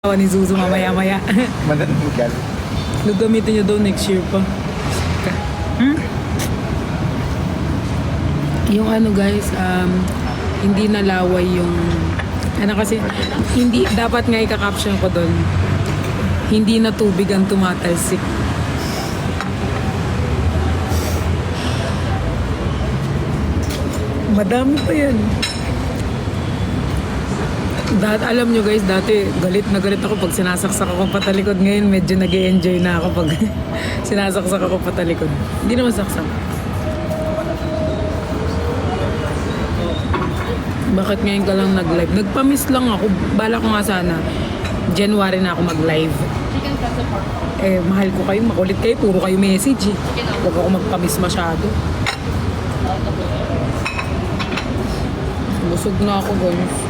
ni Zuzu mamaya-maya. Manananggal. Gagamitin niya daw next year pa. Hmm? Yung ano guys, hindi nalaway yung ano kasi, hindi, dapat nga ika-caption ko doon. Hindi na tubig ang tumatalsik. Madami pa yan. Alam nyo guys, dati galit na galit ako pag sinasaksak ako patalikod. Ngayon medyo nag-e-enjoy na ako pag sinasaksak ako patalikod. Hindi naman saksak. Bakit ngayon ka lang nag-live? Nagpa-miss lang ako. Bala ko nga sana January na ako mag-live. Eh, mahal ko kayo, makulit kayo, puro kayo message eh. Huwag ako magpa-miss masyado. Busog na ako guys.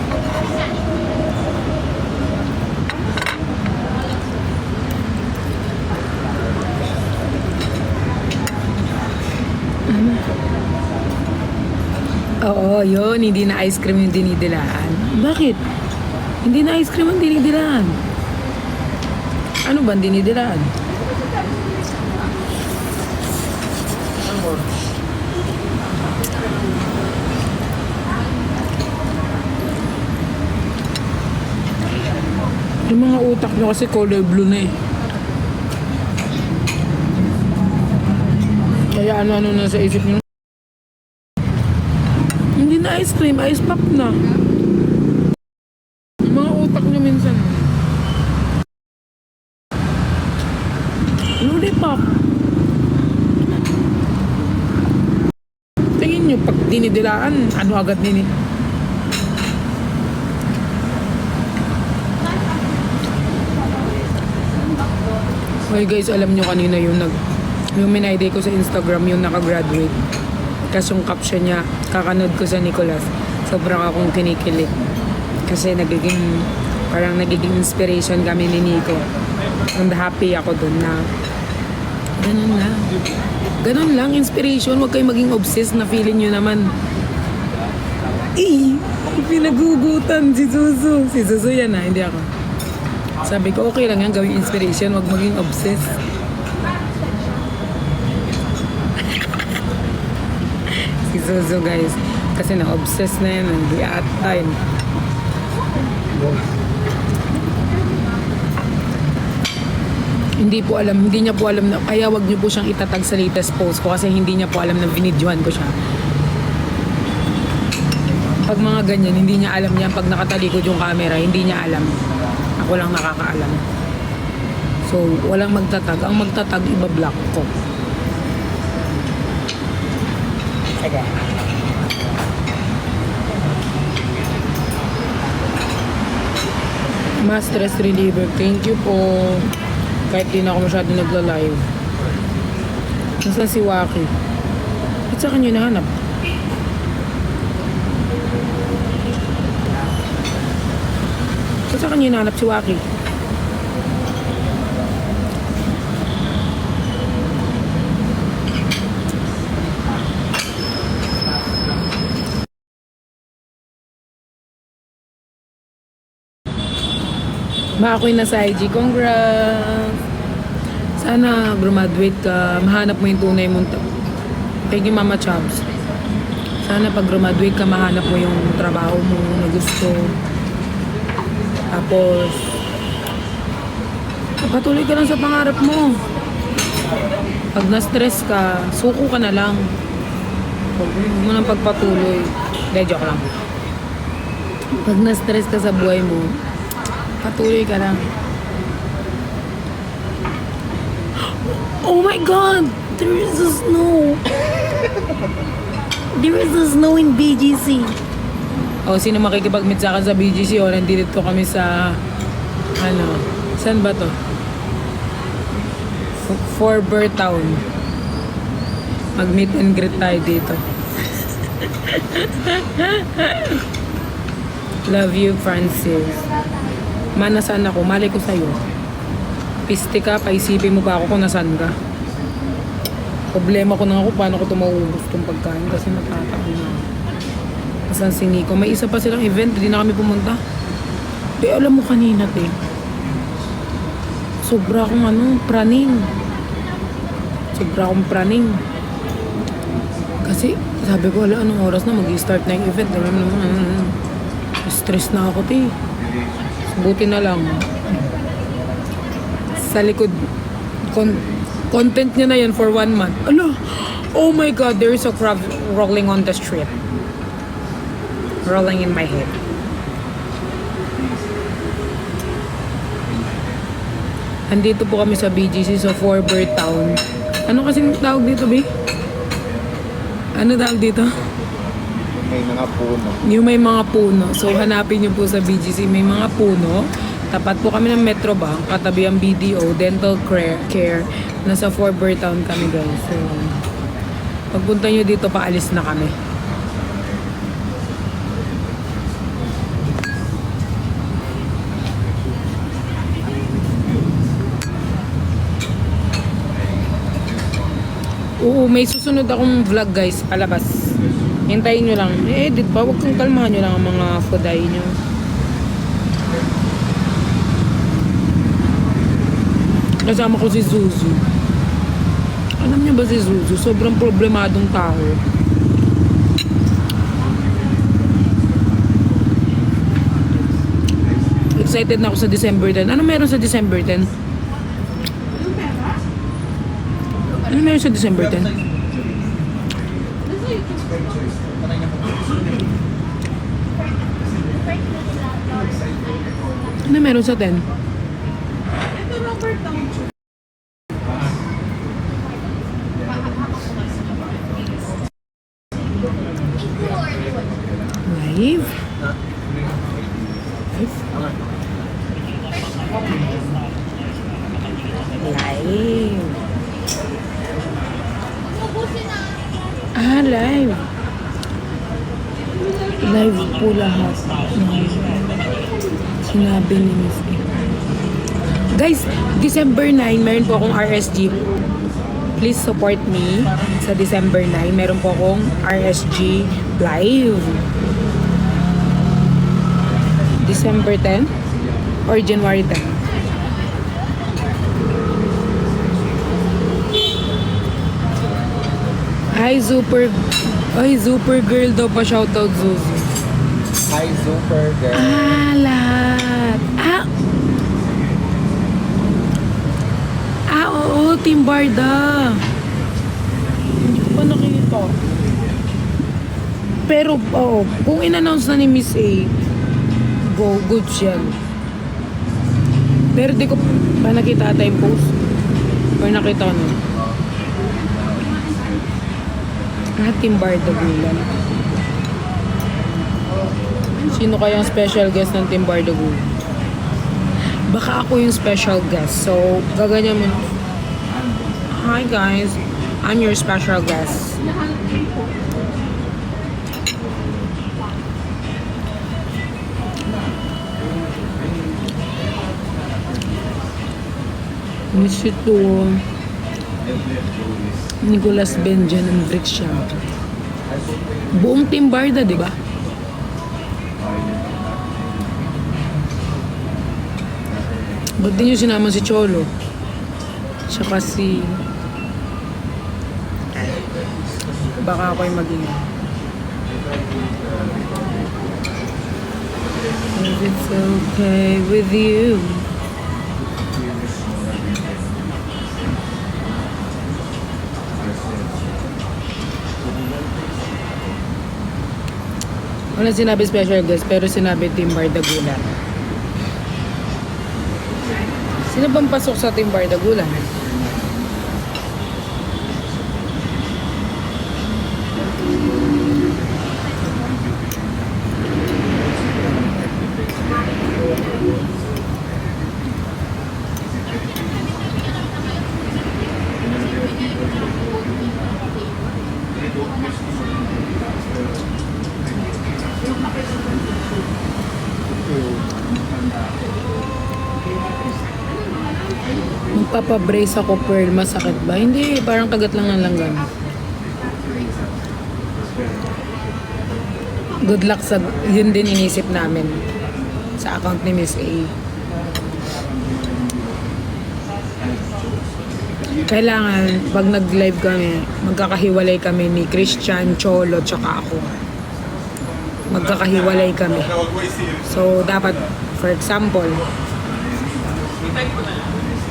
Oo, yun. Hindi na ice cream yung dinidilaan. Bakit? Hindi na ice cream yung dinidilaan. Ano ba ang dinidilaan? Yung mga utak nyo kasi color blue na eh. Kaya ano-ano na sa isip nyo. Hindi na ice cream, ice pop na. Yung mga utak nyo minsan. Lollipop. Tingin nyo, pag dinidilaan, ano agad nini? Okay guys, alam nyo kanina yung minayday ko sa Instagram yung nakagraduate. Kasi yung caption niya, kakanood ko sa Nicolas. Sobrang akong kinikilig. Kasi parang nagiging inspiration kami ni Nico. And happy ako dun na ganun lang. Ganun lang, inspiration. Huwag kayo maging obsessed na feeling nyo naman. Pinagugutan si Zuzu. Si Zuzu yan ha, hindi ako. Sabi ko, okay lang yan, gawing inspiration. Huwag maging obsessed. Si Zuzu guys. Kasi na-obsess na yan. Hindi at time. Hindi niya po alam na, kaya wag niyo po siyang itatag sa latest post ko kasi hindi niya po alam na binidyohan ko siya. Pag mga ganyan, hindi niya alam yan. Pag nakatalikod yung camera, hindi niya alam. Ako lang nakakaalam. So, walang magtatag. Ang magtatag, iba-block ko. Sige. Mas stress reliever. Thank you po. Kahit di na ako masyado nagla-live. Nasaan si Waki? Ba't sa kanya nahanap? Ba't sa kanya nahanap si Waki? Ako'y nasa IG. Congrats! Sana graduate ka, mahanap mo yung tunay mong thank you Mama Chubs. Sana pag graduate ka, mahanap mo yung trabaho mo na gusto. Tapos patuloy ka lang sa pangarap mo. Pag na-stress ka, suko ka na lang. Huwag mo nang pagpatuloy. Hindi, joke lang. Pag na-stress ka sa buhay mo, patuloy ka lang. Oh my God! There is a snow! There is a snow in BGC. O, sino makikipag-meet sa akin sa BGC? O, nandito kami sa saan ba to? Forber Town. Mag-meet and greet tayo dito. Love you, Francis. Nasaan ako? Malay ko sa'yo. Piste ka, paisipin mo pa ako kung nasaan ka. Problema ko na ako paano ko ito mauubos itong pagkain kasi natatapon na ako. Nasaan si Nico? May isa pa silang event, hindi na kami pumunta. Alam mo kanina, te. sobra akong praning. Sobra akong praning. Kasi sabi ko, wala, anong oras na mag-i-start na yung event. Alam mo naman, stress na ako, te. Buti na lang. Sa likod, content niya na yan for 1 month. Ano? Oh my God, there is a crab rolling on the street. Rolling in my head. Andito po kami sa BGC, sa Forber Town. Ano kasing tawag dito, B? Ano tawag dito? May mga puno. Yung may mga puno. So, hanapin niyo po sa BGC. May mga puno. Tapat po kami ng Metrobank. Katabi ang BDO, Dental Care. Nasa Forber Town kami, guys. So, pagpunta niyo dito, paalis na kami. Oo, may susunod akong vlog, guys, palabas. Hintayin nyo lang. Edit pa, huwag kang kalmahan nyo lang ang mga foday nyo. Kasama ko si Zuzu. Alam niyo ba si Zuzu? Sobrang problemadong tao. Excited na ako sa December 10. Ano meron sa December 10? Ano meron sa December 10? Ano meron sa 10? Live? Live. Live. Live po lahat. Sinabi ni Miss A. Guys, December 9, meron po akong RSG. Please support me sa December 9. Meron po akong RSG live. December 10 or January 10. Hi, Super. Ay, Super Girl daw pa shoutout, Zuzu. Hi, Super Girl. Lahat. Oo, Team Barda. Hindi ko pa nakita. Pero, kung in-announce na ni Miss A, good yan. Pero di ko pa nakita ata yung post. Or nakita ko na. Team Barda Gulan. Sino kaya ang special guest ng Team Barda Gulan? Baka ako yung special guest. So, gaganyan mo. Hi guys, I'm your special guest. Miss ito. Nicolas Benjan and Brix siya. Buong Team Barda, di ba? Ba't di nyo sinama si Cholo? Tsaka si... Baka ako'y maging... If it's okay with you. Wala sinabi special guest, pero sinabi Team Barda Gulan. Sino bang pasok sa Team Barda Gulan? Magpapabrace ako, Pearl. Masakit ba? Hindi, parang kagat lang ng langgam. Good luck sa... Yun din inisip namin sa account ni Miss A. kailangan pag nag-live kami, magkakahiwalay kami ni Christian, Cholo, tsaka ako. Magkakahiwalay kami. So, dapat, for example,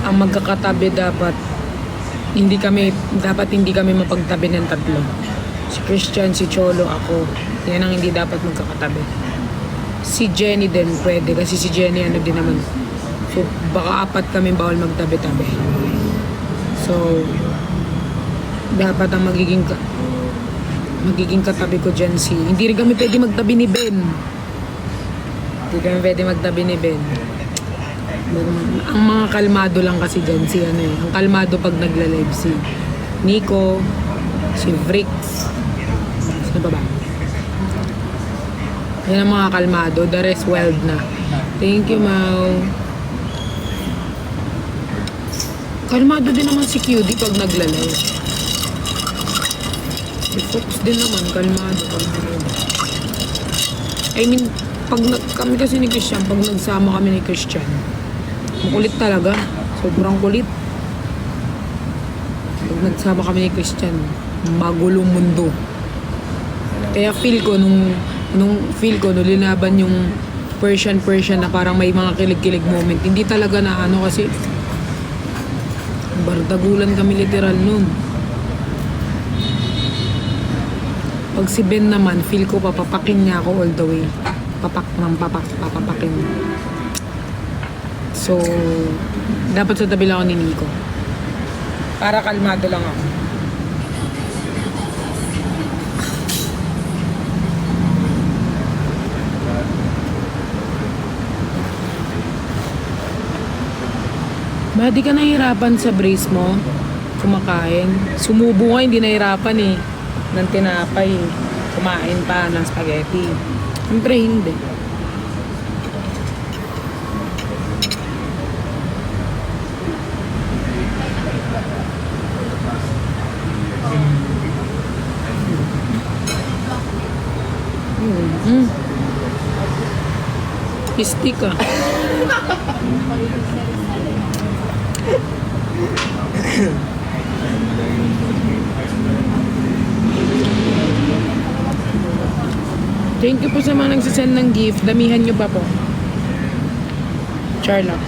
ang magkakatabi dapat hindi kami mapagtabi ng tatlo. Si Christian, si Cholo, ako. Yan ang hindi dapat magkakatabi. Si Jenny din pwede kasi si Jenny ano din naman. So, baka apat kami bawal magtabi-tabi. So, dapat ang magiging katabi ko dyan si... Hindi rin kami pwede magtabi ni Ben. Hindi kami pwede magtabi ni Ben. Ang mga kalmado lang kasi dyan si ano eh. Ang kalmado pag nagla-live si Nico, si Vrix. Sino ba ba? Yan ang mga kalmado. The rest wild na. Thank you, Mau. Kalmado din naman si QD pag nagla-live. Si Fox din naman, kalmado pag nagla-live. I mean, kami kasi ni Christian, pag nagsama kami ni Christian, makulit talaga. Sobrang kulit. Pag nagsama kami ni Christian, magulong mundo. Kaya feel ko nung linaban yung Persian na parang may mga kilig-kilig moment. Hindi talaga na ano kasi bardagulan kami literal nun. Pag si Ben naman, feel ko papapakin niya ako all the way. Papapakin. So, dapat sa tabi lang ako ni Nico. Para kalmado lang ako. Ba, di ka nahihirapan sa brace mo? Kumakain? Sumubo ka, hindi nahihirapan eh. Ng tinapay. Kumain pa ng spaghetti. Siyempre hindi. Pistik ka. Thank you po sa mga nagsasend ng gift. Damihan nyo pa po. Charla.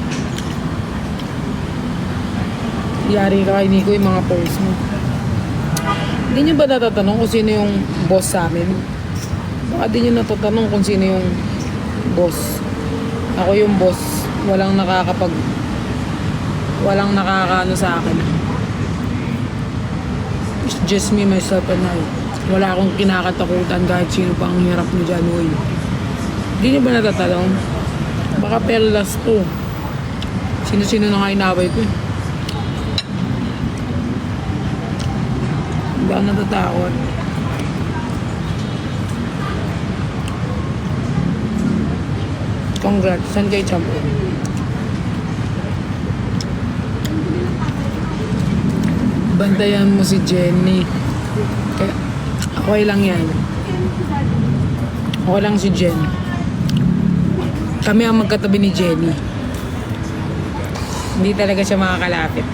Yari ka kay Nico yung mga post mo. Hindi nyo ba natatanong kung sino yung boss sa amin? Baka di nyo natatanong kung sino yung boss. Ako yung boss. Walang nakakaano sa akin. It's just me, myself, and I. Wala akong kinakatakutan kahit sino pa ang hirap mo dyan, uy. Hindi niyo ba natatanong? Baka perlas to. Sino-sino na nga inaway ko. Hindi ako natatakot. Congrats. Saan kayo, champ? Bantayan mo si Jenny. Kaya, okay lang yan. Okay lang si Jen. Kami ang magkatabi ni Jenny. Hindi talaga siya makakalapit.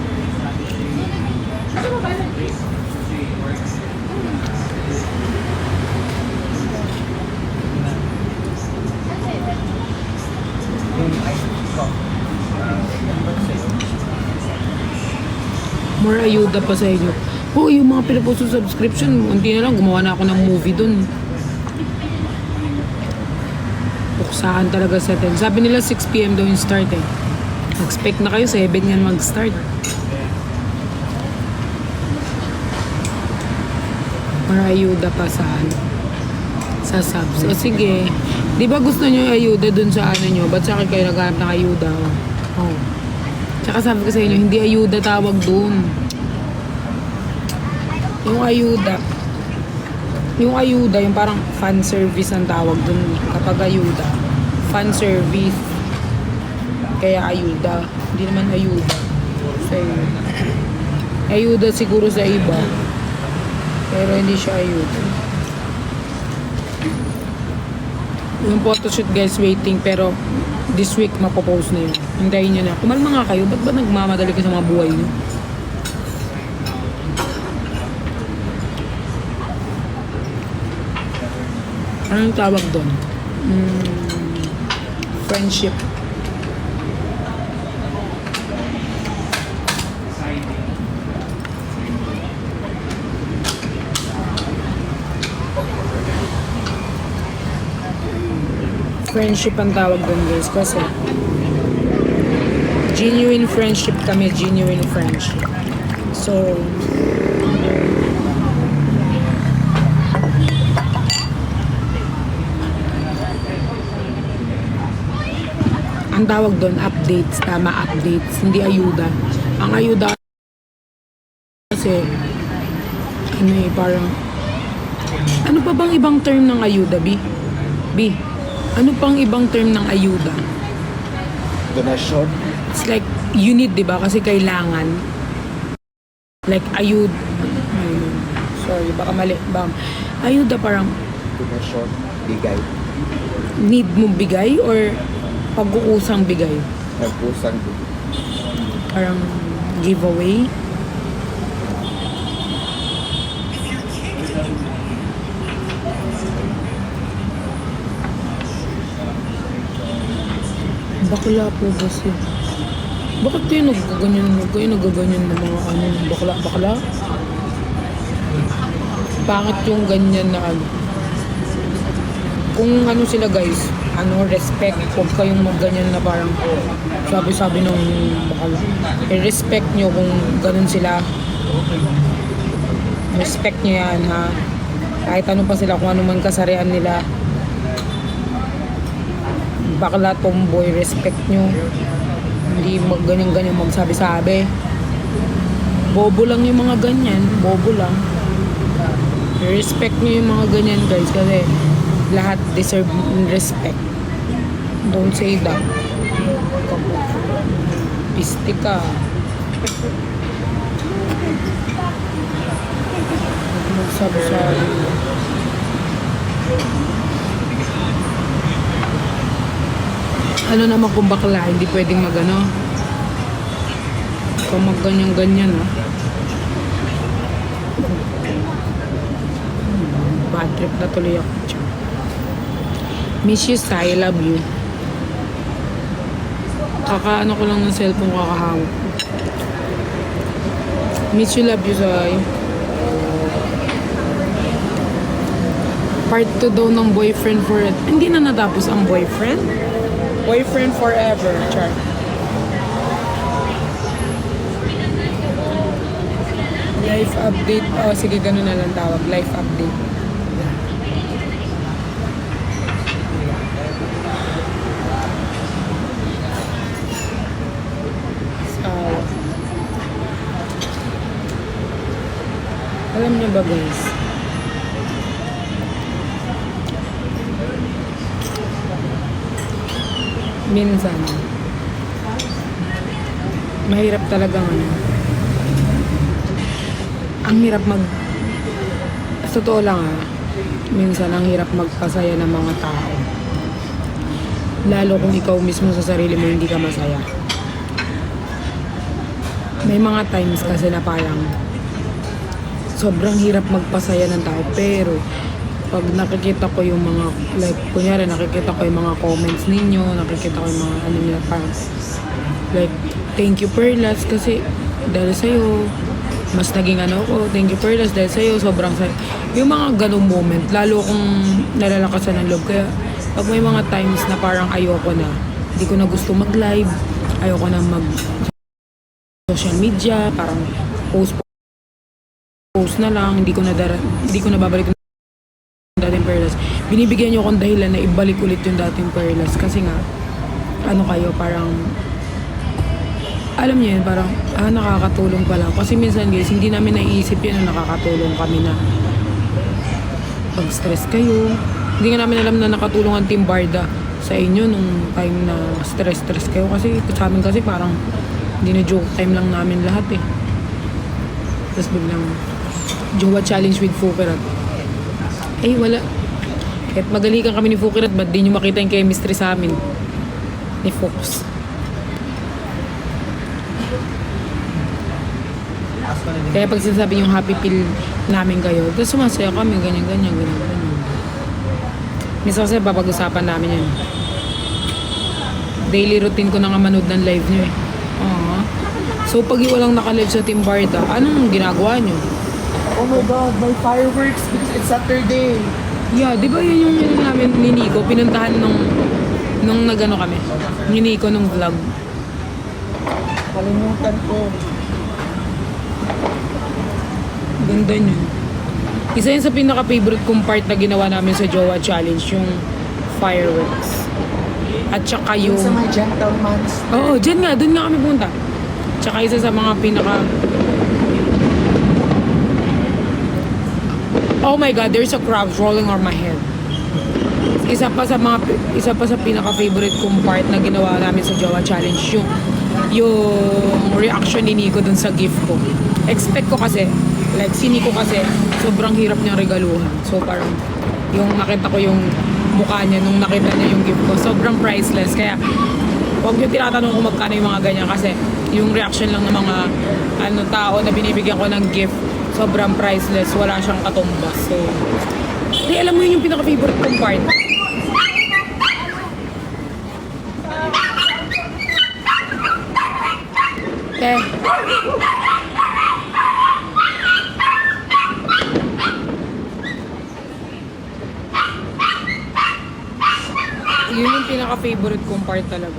More ayuda pa sa inyo. Oh, yung mga pinapost sa subscription, hindi na lang, gumawa na ako ng movie dun. Buksahan talaga sa 10. Sabi nila 6 PM daw yung start eh. Expect na kayo, 7 yan mag-start. More ayuda pa sa subs. O sige, di ba gusto nyo yung ayuda dun sa ano nyo? Ba't sa akin kayo naghanap ng ayuda? Oh. Tsaka sabi ko sa inyo, hindi ayuda tawag dun. Yung ayuda, yung parang fan service ang tawag dun. Kapag ayuda, fan service. Kaya ayuda. Hindi naman ayuda. Sa ayuda. Ayuda siguro sa iba. Pero hindi siya ayuda. Yung photoshoot guys, waiting. Pero this week, mapopost na yun. Hintayin nyo na. Kumalma nga kayo. Ba't ba nagmamadali ka sa mga buhay nyo? Anong tawag doon? Friendship. Friendship ang tawag doon guys kasi genuine friendship kami, genuine friendship. So, ang tawag doon, updates. Tama, updates. Hindi ayuda. Ang ayuda kasi, ano eh, parang, ano pa bang ibang term ng ayuda, B? B, ano pang ibang term ng ayuda? Donasyon. It's like, you need, di ba? Kasi kailangan. Like, ayud. Ayun. Sorry, baka mali. Ayuda parang, Donasyon. Bigay. need mo bigay or pag-uusang bigay? Nagpusang Parang giveaway. Bakla po kasi. Bakit kayo naggaganyan? Kayo naggaganyan ng mga ano, bakla? Bakit yung ganyan na ano? Kung ano sila guys, ano, respect. Huwag kayong magganyan na parang sabi-sabi ng bakla. I-respect nyo kung ganun sila. Respect nyo yan, ha? Kahit ano pa sila, kung ano man kasarian nila. Bakla, tomboy, respect nyo. Hindi ganyan-ganyan magsabi-sabi. Bobo lang yung mga ganyan. Bobo lang. Respect nyo yung mga ganyan guys kasi lahat deserve respect. Don't say that. Piste ka. Magsabi-sabi. Ano naman kung bakla, hindi pwedeng magano. Kung magganyan-ganyan, ha. Bad trip na tuloy ako. Miss you, Sai. I love you. Kakaano ko lang ng cellphone, kakahawak. Miss you, love you, Sai. Part 2 daw ng boyfriend for it. Hindi na natapos ang boyfriend? Boyfriend forever, char. Life update. Oh, sige, ganun na lang tawag. Life update. So, alam niyo ba guys? Minsan, mahirap talagang ano. Ang hirap sa totoo lang minsan ang hirap magpasaya ng mga tao. Lalo kung ikaw mismo sa sarili mo hindi ka masaya. May mga times kasi na parang sobrang hirap magpasaya ng tao pero pag nakikita ko yung mga, like, kunyari nakikita ko yung mga comments ninyo, nakikita ko yung mga ano nila, parang, like, thank you Perlas kasi dahil sa'yo, mas naging ano ko, thank you Perlas dahil sa'yo, sobrang sa'yo. Yung mga ganong moment, lalo kung nalalakasan ng loob. Kaya, pag may mga times na parang ayoko na, hindi ko na gusto mag-live, ayoko na mag-social media, parang post na lang, hindi ko na babalik dating Perlas. Binibigyan niyo akong dahilan na ibalik ulit yung dating Perlas kasi nga ano kayo parang alam niyo yun parang nakakatulong pala kasi minsan guys hindi namin naiisip yun na nakakatulong kami na pag stress kayo hindi nga namin alam na nakatulong ang Team Barda sa inyo nung time na stress kayo kasi sa amin kasi parang hindi na joke time lang namin lahat eh tapos biglang jowa challenge with Fukerat. Eh, wala. Kahit magalikan kami ni Fukirat, ba't di nyo makita yung chemistry sa amin? Ni Fox. Kaya pag sinasabi yung happy pill namin kayo, tapos sumasaya kami, ganyan. Minsan kasi papag-usapan namin yan. Daily routine ko na nga manood ng live niyo eh. So pag walang naka-live sa Team Barda, anong ginagawa niyo? Oh my God, my fireworks because it's Saturday. Yeah, di ba yun yung yun namin ni Nico, pinuntahan nung nagano kami, ni Nico nung vlog. Kalimutan ko. Ganda niyo. Isa yun sa pinaka-favorite kong part na ginawa namin sa Jowa Challenge, yung fireworks. At saka yung... Sa mga gentleman's. Oo, dyan nga, dun nga kami punta. Tsaka isa sa mga pinaka... Oh my God, there's a crab rolling on my head. Isa pa sa pinaka-favorite kong part na ginawa namin sa Jowa Challenge, yung reaction ni Nico dun sa gift ko. Expect ko kasi, like si Nico kasi, sobrang hirap niyang regaluhan. So parang, yung nakita ko yung mukha niya nung nakita niya yung gift ko, sobrang priceless. Kaya, huwag niyo tinatanong kung magkano yung mga ganyan kasi yung reaction lang ng mga tao na binibigyan ko ng gift, sobrang priceless, wala siyang katumbas. So, alam mo yun yung pinaka-favorite kong part. Yun yung pinaka-favorite kong part talaga.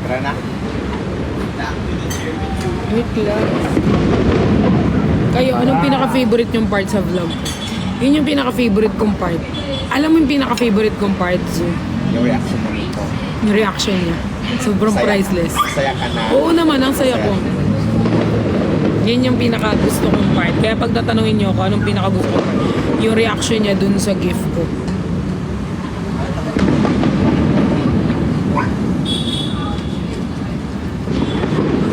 Tara na. Wait lang. Kayo, anong pinaka-favorite yung part sa vlog? Yun yung pinaka-favorite kong part. Alam mo yung pinaka-favorite kong part, Zoo? Yung reaction mo nito. Yung reaction niya. Sobrang priceless. Saya ka na. Oo naman, ang saya ko. Yan yung pinaka-gusto kong part. Kaya pag tatanungin niyo ako, anong pinaka-gusto kong part? Yung reaction niya dun sa gift ko.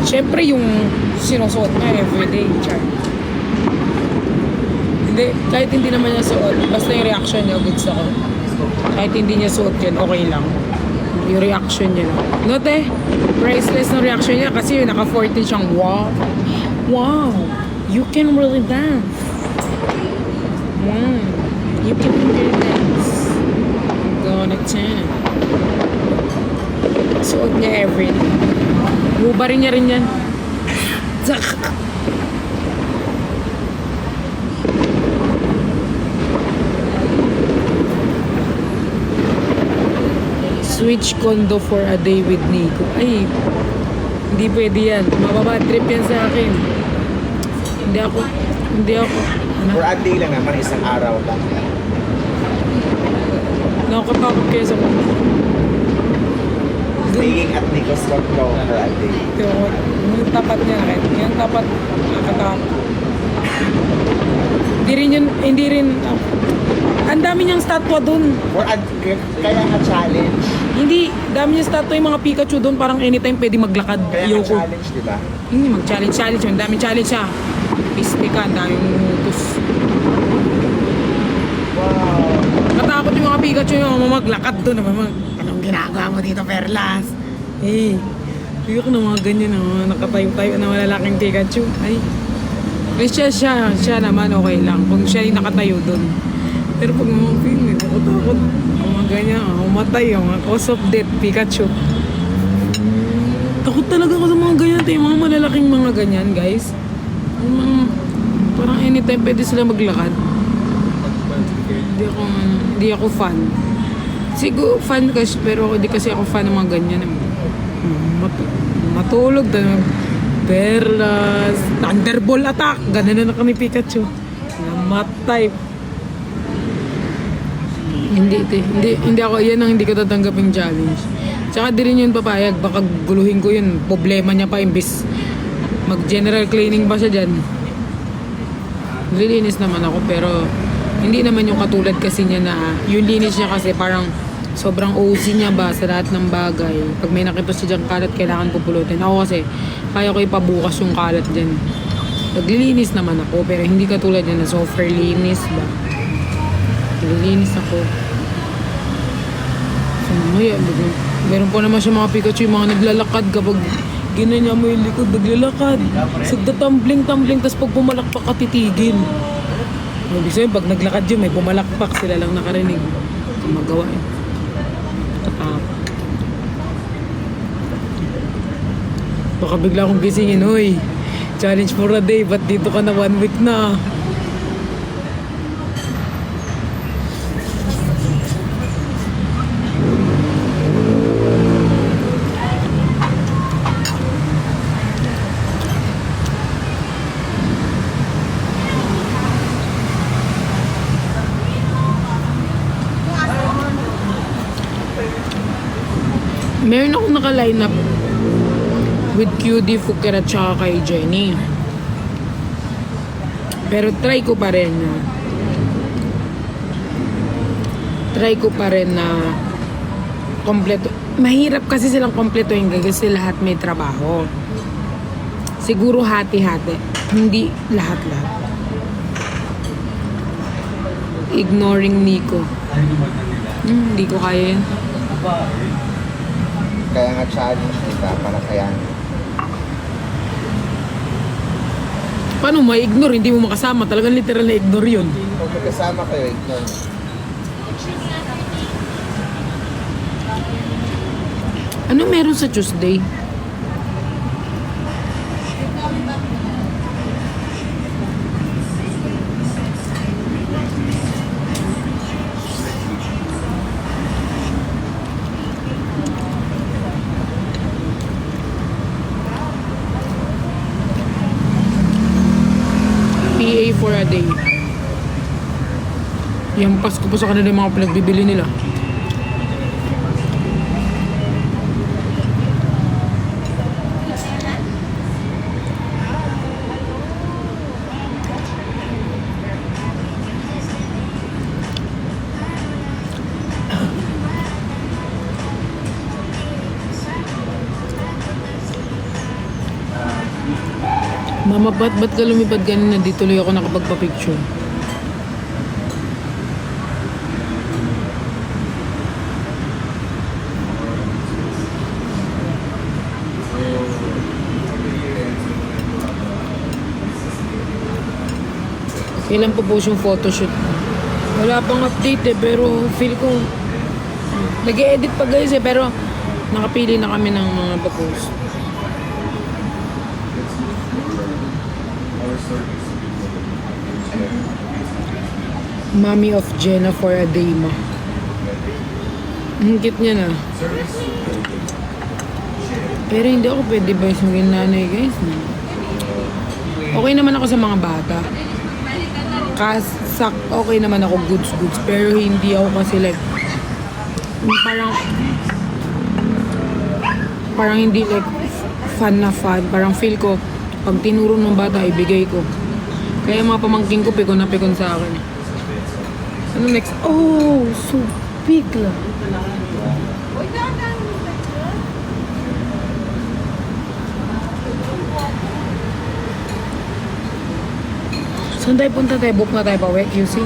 Siyempre yung sinusuot niya everyday, char. Hindi, kahit hindi naman niya suot, basta yung reaction niya, goods ako. Kahit hindi niya suot yun, okay lang. Yung reaction niya. No, te? Priceless na reaction niya kasi yung naka-14 siyang, wow. Wow, you can really dance. You can really dance. Gonna 10. Suot niya everyday. Hubarin niya rin yan. Switch condo for a day with Nico. Ay, hindi pwede yan. Mababa trip yan sa akin. Hindi ako. Ano? For a day lang naman, isang araw lang. Nakakatakot kayo sa mga. Staying at Nico's condo for a day. Yung tapat niya na rin. Yung tapat, nakakatakot. Hindi rin, ang dami niyang statwa dun. Kaya nga challenge. Hindi, dami niyang statwa yung mga Pikachu dun. Parang anytime pwede maglakad. Kaya nga Ayoko. challenge, di ba? Hindi, mag-challenge yun. Daming challenge siya. Piste ka, ang daming utos. Wow. Natakot yung mga Pikachu yung mga maglakad doon. Anong ginagawa mo dito, Perlas? Eh, ayoko na mga ganyan. Nakatayo-tayo na malalaking Pikachu. Ay, siya naman okay lang. Kung siya yung nakatayo doon. Pero pag mga Pinoy, takot-takot. Mga ganyan, umatay. Mga cause of death, Pikachu. Takot talaga ako sa mga ganyan. Yung mga malalaking mga ganyan, guys. Yung mga, parang anytime pwede sila maglakad. Hindi ako fan. Siguro fan kasi, pero hindi kasi ako fan ng mga ganyan. Matulog na Perlas, Thunderbolt attack. Ganun na kami Pikachu. Namatay. Hindi ako, yan ang hindi ko tatanggaping challenge. Tsaka di rin yun papayag, baka guluhin ko yun. Problema niya pa imbis mag-general cleaning pa siya dyan. Lilinis naman ako pero hindi naman yung katulad kasi niya na yung linis niya kasi parang sobrang OC niya ba sa lahat ng bagay. Pag may nakita siya dyan kalat, kailangan pupulutin. Ako kasi, kaya ko ipabukas yung kalat dyan. Naglilinis naman ako, pero hindi katulad niya na software linis ba. Naglilinis ako. So, meron po naman siya mga Pikachu, yung mga naglalakad kapag Ginanya mo yung likod, naglalakad. Sagda-tumbling, tapos pag pumalakpak ka, titigil. Ibig sabihin, pag naglakad yun, may pumalakpak, sila lang nakarinig. Magawa eh. Baka bigla akong gisingin, hoy. Challenge for a day, ba't dito ka na 1 week na? Meron akong naka-line up with QD, Fuker at saka kay Jenny. Pero try ko pa rin na kompleto. Mahirap kasi silang kompletuhin kasi lahat may trabaho. Siguro hati-hati. Hindi lahat-lahat. Ignoring Nico. Hindi ko kaya yan. Kaya nga challenge, diba? Para kaya Paano ma-ignore? Hindi mo makasama. Talagang literal na ignore yun. kung magkasama kayo, ignore. Ano meron sa Tuesday? PA for a day. Yung Pasko pa sa kanila yung mga pinagbibili nila. Mama, ba't ka lumipad ganun na di tuloy ako nakapagpa-picture? Kailan po yung photoshoot? Wala pang update eh, pero feel ko nag-e-edit pa guys eh, pero nakapili na kami ng mga pa-post. Mommy of Jenna for a day ma. Ang cute niya na. Pero hindi ako pwede ba maging nanay guys? Okay naman ako sa mga bata. Okay naman ako goods. Pero hindi ako kasi like parang hindi like fan. Parang feel ko pag tinuro ng bata ibigay ko. Kaya mga pamangking ko pikon na pikon sa akin. Ano next? Oh, so big lang. Saan tayo punta tayo? Book na tayo pa, we, QC.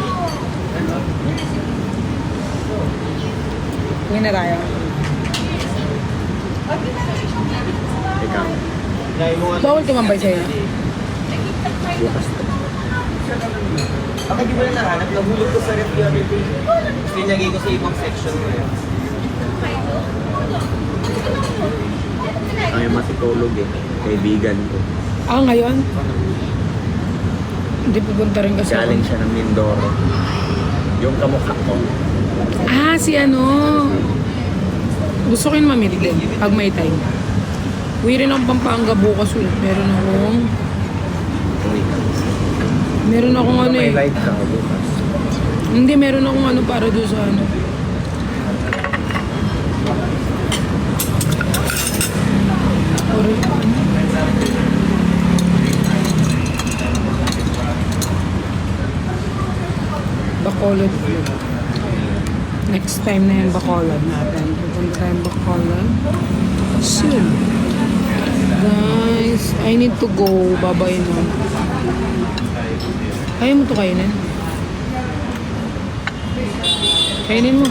Uwi na tayo. Ikaw. Bawal tumambay sa'yo. Bakit di mo na nahanap? Nahulog ko sa ref the other day. Linagay ko sa ibang section ko yun. Ang yung matitulog eh. Kaibigan ko. Ah, ngayon? Hindi pupunta rin kasi Galing ako. siya ng Mindoro. Yung kamukha ko. Ah, si ano? Gusto ko yung mamili din pag may time. Uwi rin akong Pampanga bukas eh. Meron akong ano May eh. light ka bukas. Hindi, meron akong ano para doon sa ano. Bacolod. Next time na yung Bacolod natin. Pupunta tayong Bacolod soon. Guys, I need to go. Babay na. Kaya mo to kainin? Kainin mo.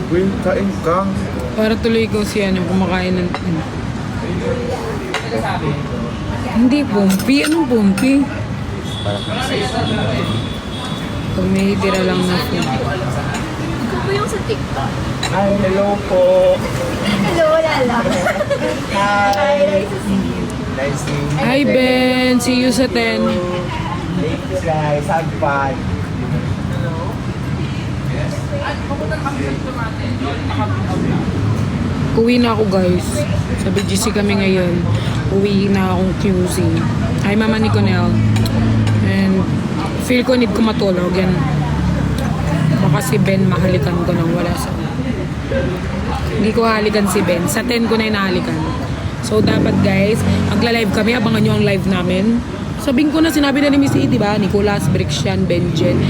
Uy, kain ka. Para tuloy ko si ano, kumakain ng... Hindi, Pompi. Anong Pompi? Para kang Pag may tira lang na food. Ikaw po yung sa TikTok. Hi, hello po. Hello, Lala. Hi, nice to see you. Nice to meet you. Hi, Ben. See you sa 10. Thank you guys. Have fun. Uwi na ako, guys. Sa BGC kami ngayon. Uwi na akong QC. Hi, Mama ni Conel. And feel ko need ko matulog. Yan. Baka si Ben mahalikan ko nang wala sa... Hindi ko halikan si Ben. Sa 10 ko na inahalikan. So, dapat guys, magla-live kami. Abangan nyo ang live namin. Sabihin ko na, sinabi na ni Miss E, diba? Nicolas, Brixian, Benjen.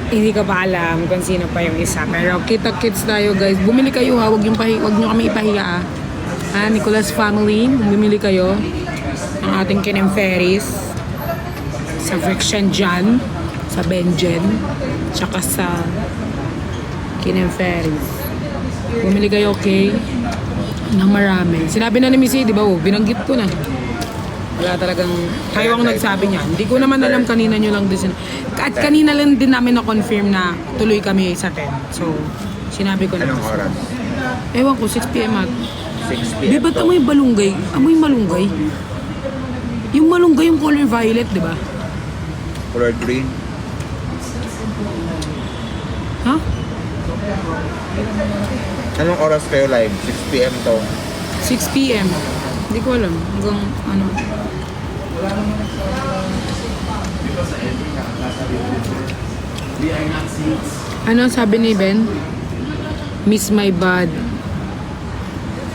Hindi ko pa alam kung sino pa yung isa. Pero kita-kits tayo guys. Bumili kayo ha. Huwag nyo kami ipahiya ha. Nicolas family, bumili kayo. Ang ating Kinem Ferris. Sa Friction Jan. Sa Benjen. Tsaka sa Kinem Ferris. Bumili kayo, okay? Nang marami. Sinabi na ni Missy, di ba? Oh, binanggit ko na. Wala talagang... Tayo ang nagsabi niya. Hindi ko naman alam kanina nyo lang din. At kanina lang din namin na-confirm na tuloy kami sa 10. So, sinabi ko na. Anong oras? Ewan ko, 6 p.m. at... 6 p.m. Di ba't amoy balunggay? Amoy malunggay? Yung malunggay yung color violet, di ba? Color green. Ha? Anong oras kayo live? 6 p.m. to. 6 p.m. Hindi ko alam. Hanggang ano. Ano sabi ni Ben? Miss my bad.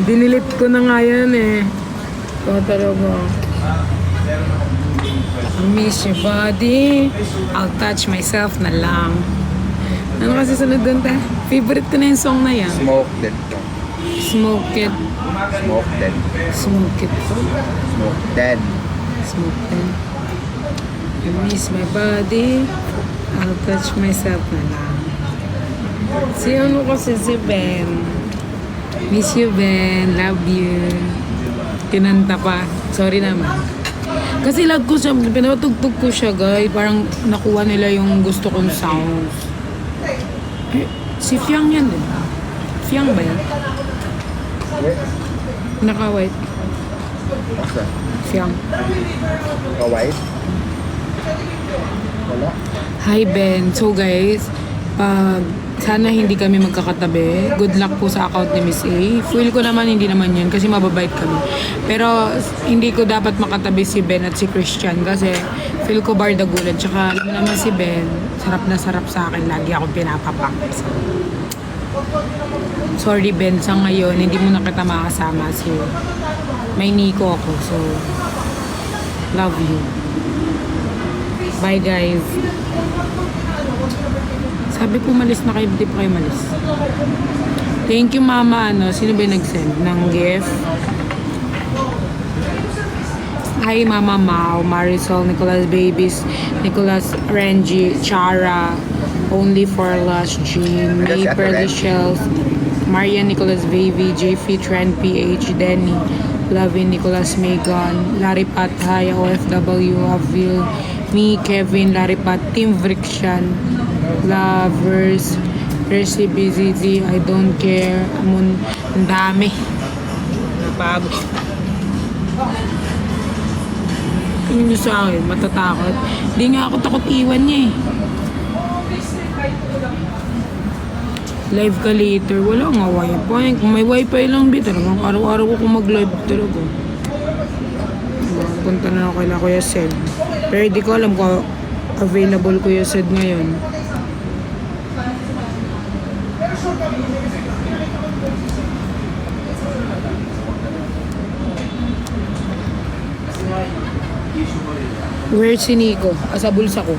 Dinilit ko na nga yan eh. Ito talaga. Miss your body. I'll touch myself na lang. Ano kasi sunod doon ta? Favorite ko na yung song na yan. Smoke dead to. Smoke it. Smoke dead. Smoke it. Smoke dead. Smoke it. I miss my body. I'll touch myself na lang. Si ano kasi si Ben. Miss you, Ben. Love you. Kinanta pa. Sorry naman. Kasi lag ko siya, pinatugtog ko siya, guys. Parang nakuha nila yung gusto kong sounds. Eh, si Fiang yan din. Fiang ba yan? Naka-white. Asa? Fiang. Ka-white? Wala. Hi, Ben. So, guys, sana hindi kami magkakatabi. Good luck po sa account ni Miss A. Feel ko naman hindi naman yun kasi mababait kami. Pero hindi ko dapat makatabi si Ben at si Christian kasi feel ko bardagulan. Tsaka alam mo naman si Ben, sarap na sarap sa akin. Lagi akong pinapapak. Sorry Ben, sa ngayon hindi mo na kita makasama. So, may Nico ako. So, love you. Bye guys. Sabi ko malis na kayo, di pa kayo malis. Thank you mama, ano, sino ba yung nag-send ng gift? Hi Mama Mau, Marisol, Nicolas Babies, Nicolas Renji, Chara, Only for Last Jean, May Pearly Shells, Marian Nicolas Baby, JF Trend PH, Denny, Lavin Nicolas Megan, Larry Pat, Haya, OFW, Avil, me, Kevin, Larry Pat, Team Friction, Lovers, Percy BZZ, I don't care, ang dami. Napagod. Tingin nyo sa akin, matatakot. Hindi nga ako takot iwan niya eh. Live ka later, wala nga wifi. Kung may wifi lang, talagang araw-araw ko mag-live talaga. Punta na ako kay Kuya Sed. Pero di ko alam kung available Kuya Sed ngayon. Where si Nico? Sa bulsa ko.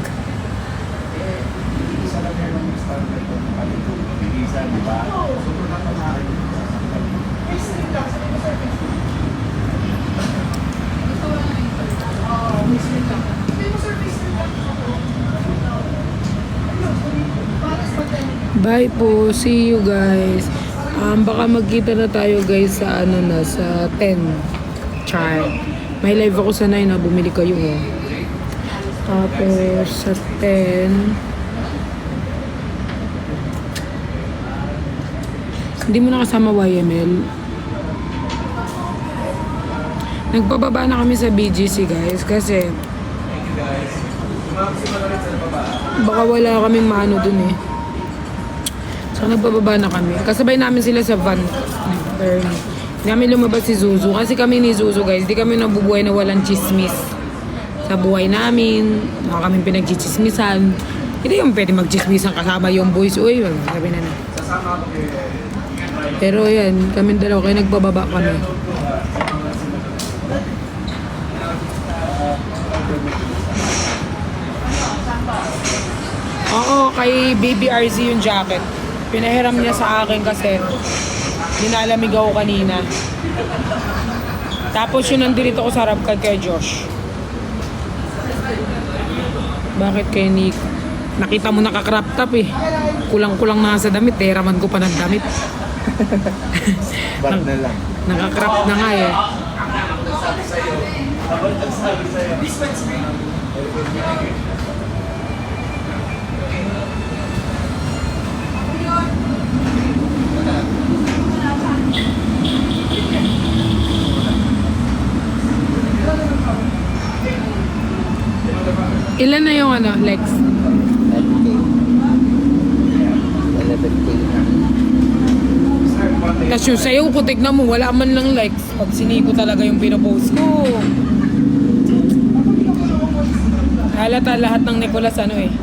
Bye po. See you guys. Baka magkita na tayo guys sa ano na, sa 10. Char. May live ako sa 9 na, bumili kayo oh. Tapos sa 10. Hindi mo na kasama YML. Nagpababa na kami sa BGC guys kasi baka wala kaming maano dun eh. So nagpababa na kami. Kasabay namin sila sa van. Pero hindi namin lumabas si Zuzu. Kasi kami ni Zuzu guys, di kami nabubuhay na walang chismis. Sa buhay namin, wala kaming pinagchichismisan. Hindi yung pwede magchismisan kasama yung boys. Uy, sabi na na. Pero yan, kami dalawa kaya nagpababa kami. Oo, kay Baby RZ yung jacket. Pinahiram niya sa akin kasi nilalamig ako kanina. Tapos yun nandito ko sa Rapcad kay Josh. Bakit kay Nick? Nakita mo naka-crop top eh. Kulang-kulang na sa damit eh. Raman ko pa ng damit. Ba't na lang? Naka-crop na nga eh. Ilan na yung ano, Lex? 10K. 11K na. Tapos yung sayo ko, tignan mo, wala man lang likes. Pag siniko talaga yung pinopost ko. Halata lahat ng Nicolas ano eh.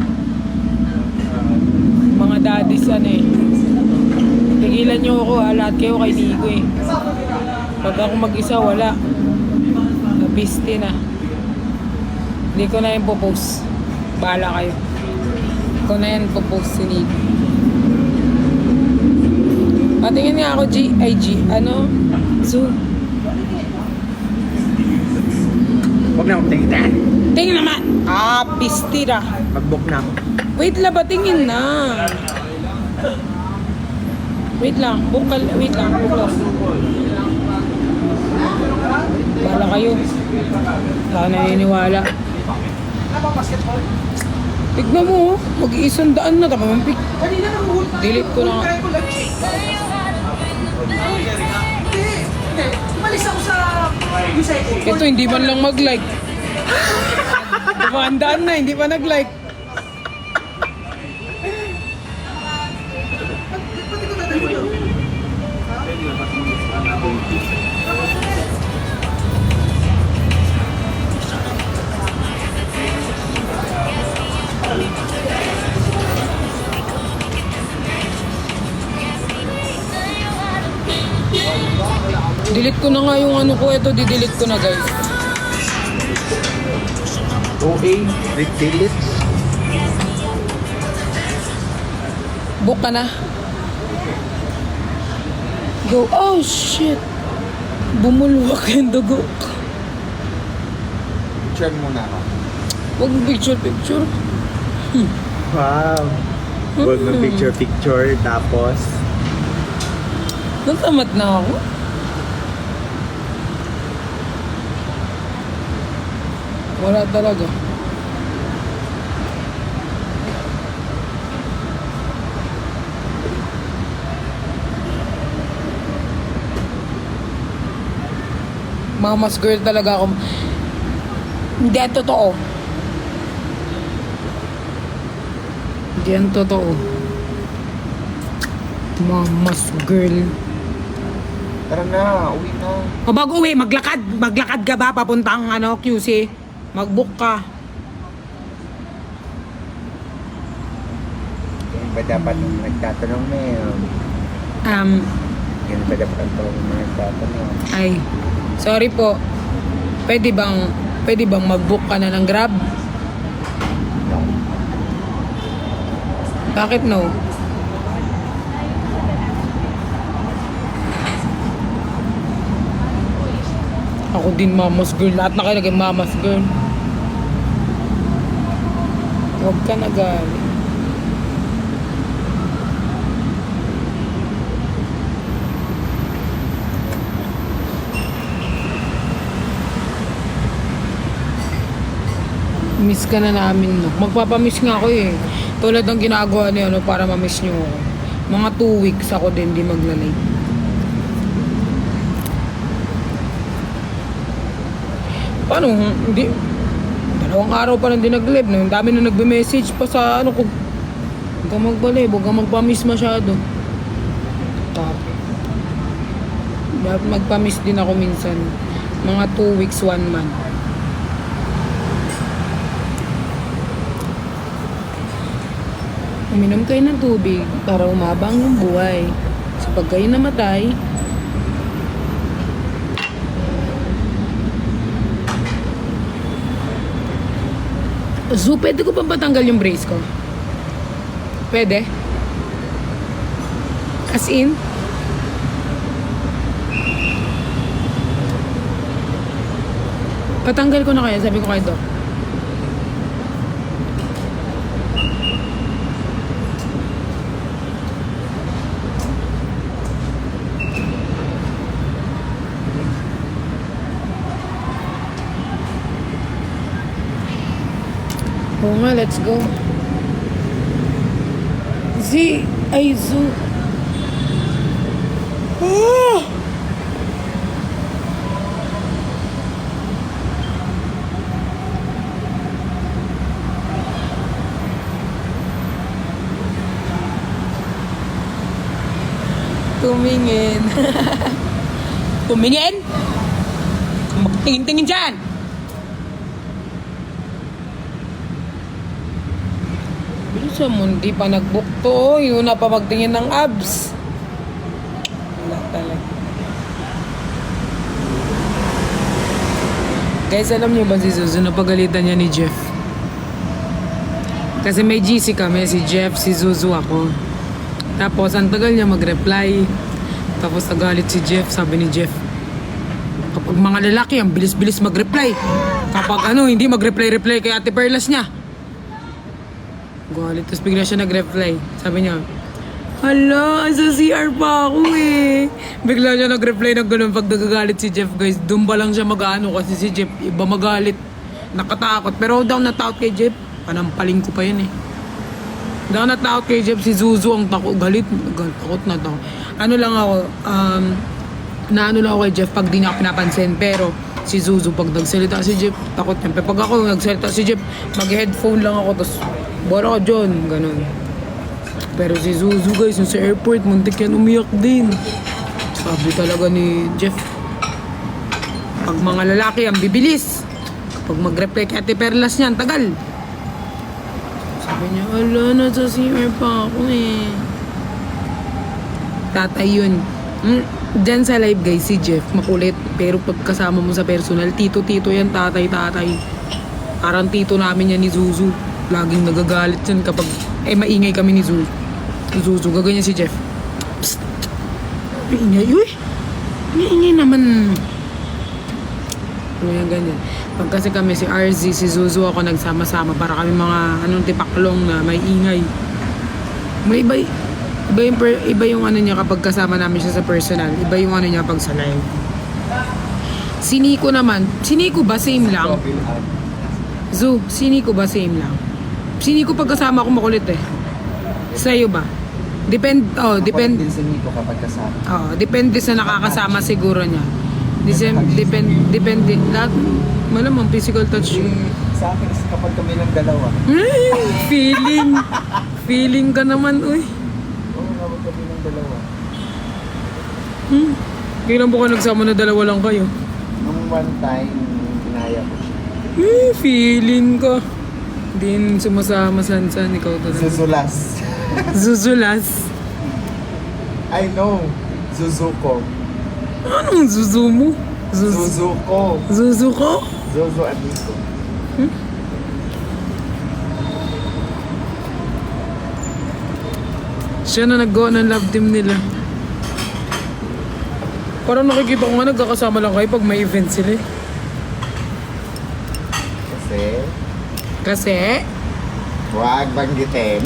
Mga daddies ano eh. Tigilan nyo ako ha, lahat kayo kay Nico eh. Pag ako mag-isa, wala. Nabiste na. Hindi ko na yung popost. Bahala kayo. Hindi ko na yan popost si Nico. Patingin nga ako G. Ano? So, Huwag na akong tingin. tingin naman! Pistira. Mag-book na ako. Wait lang ba? Tingin na. Wait lang. Wait lang. Book lang. Bahala kayo. Wala na naniniwala. Tignan mo, mag-iisang daan na. Tapos delete ko na. Umalis ako sa recycle. Ito, hindi man lang mag-like. Dumandaan na, hindi pa nag-like. Delete ko na nga yung ano ko. Ito, didelete ko na guys. OA, delete. Book ka na. Go. Oh, shit. Bumulwak yung dugo. Picture muna ako. Huwag picture. Wow. Huwag ng picture, tapos Natamat na ako. Wala talaga. Mama's girl talaga ako. Hindi yan totoo. Hindi yan totoo. Mama's girl. tara na, uwi na. O bago uwi, maglakad. Maglakad ka ba papuntang QC? Mag-book ka. Yan ba dapat ang nagtatanong na yun? Yan ba dapat ang nagtatanong? Ay, sorry po. Pwede bang mag-book ka na ng Grab? No. Bakit no? Ako din mama's girl. Lahat na kayo naging mama's girl. Huwag ka na galit. Namimiss ka na namin, no? Magpapamiss nga ako eh. Tulad ng ginagawa niyo, ano, para mamiss niyo ako. Mga 2 weeks ako din, di magla-live. Paano? Hindi. 2 araw pa lang din nag-live. No? Ang dami na nagbe-message pa sa ano ko. Huwag kang magbalive, huwag kang magpamiss masyado. Tapos. Dapat magpamiss din ako minsan. Mga 2 weeks, 1 month. Uminom kayo ng tubig para umabang yung buhay. So pag kayo namatay, so pwede ko pa patanggal yung brace ko? Pwede? As in? Patanggal ko na kaya, sabi ko kay Doc. Oo nga, let's go. Z, ay, Zoo. Ah! Tumingin. Tumingin? Magtingin-tingin dyan! Sa mundi pa nagbukto, yun na pa magtingin ng abs. Wala talaga. Guys, alam niyo ba si Zuzu, napagalitan niya ni Jeff? Kasi may GC kami, si Jeff, si Zuzu, ako. Tapos, ang tagal niya mag-reply. Tapos, nagalit si Jeff, sabi ni Jeff, kapag mga lalaki, ang bilis-bilis mag-reply. Kapag hindi mag-reply kay Ate Perlas niya. Galit. Tapos bigla siya nag-reply. Sabi niya, hala, sa CR pa ako eh. Bigla siya nag-reply ng ganun pag nagagalit si Jeff, guys. Doon pa lang siya mag-ano kasi si Jeff, iba magalit. Nakatakot. Pero daw natakot kay Jeff. Panampaling ko pa yun eh. Daw natakot kay Jeff, si Zuzu ang takot. Galit. Takot na takot. Ano lang ako, naano lang ako kay Jeff pag di niya ako pinapansin. Pero si Zuzu, pag nagsalita si Jeff, takot niya. Pero pag ako nagsalita si Jeff, mag-headphone lang ako, tapos bora ka dyan, ganun. Pero si Zuzu, guys, yung sa airport, muntik yan umiyak din. Sabi talaga ni Jeff, pag mga lalaki, ang bibilis. Kapag mag-reply kay Ate Perlas niya, ang tagal. Sabi niya, ala, nasa CR pa ako eh. Tatay yun. Diyan sa live, guys, si Jeff, makulit. Pero pag kasama mo sa personal, tito-tito yan, tatay-tatay. Parang tito namin yan ni Zuzu. Laging nagagalit yan kapag maingay kami ni Zuzu. Gaganyan si Jeff. Psst! Maingay. Uy! Maingay naman. Ganyan. Pag kasi kami si RZ, si Zuzu, ako nagsama-sama para kami mga tipaklong na may ingay. May iba yung ano niya kapag kasama namin siya sa personal. Iba yung ano niya pag sa live. Si Nico naman. Si Nico ba same lang? Zu, si Nico ba same lang? Si Nico pagkasama ako makulit eh. Sa'yo ba? Depende din sa Nico kapag kasama. Depende sa nakakasama siguro niya. Depende. Lahat, malamang physical touch. Sa akin is kapag kami ng dalawa. Feeling ka naman, uy. Oo, kapag kami ng dalawa. Kailan po ka nagsama na dalawa lang kayo? Nung one time, kinaya ko siya. Feeling ka. Din sumasama san-san, ikaw talaga. Zuzulas. Zuzulas. I know. Zuzuko. Anong Zuzu mo? Zuzuko. Zuzu ko? Zuzu at Nico. Siya na nag-go ng love team nila. Parang nakikita ko nga nagkakasama lang kayo pag may event sila eh. Kasi? Huwag banggitin.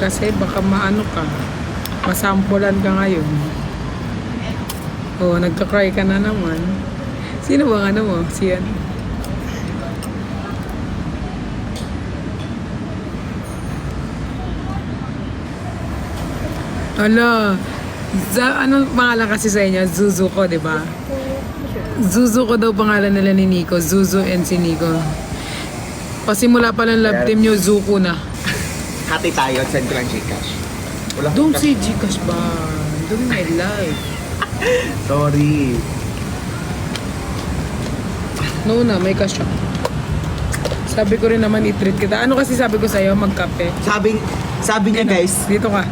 Kasi baka maano ka. Masampulan ka ngayon. Oo, nagka-cry ka na naman. Sino bang ano mo? Si yan? Ala, anong pangalan kasi sa inyo? Zuzuko, di ba? Zuzuko daw pangalan nila ni Nico. Zuzu and si Nico. Pasimula pa ng love team nyo, Zuko na. Hati tayo at send ko lang Gcash. Wala Don't akong say Gcash ba? Don't my life. Sorry. No na, may cash siya. Sabi ko rin naman i-treat kita. Ano kasi sabi ko sa'yo? Magkape. Sabi niya guys, Dito ka.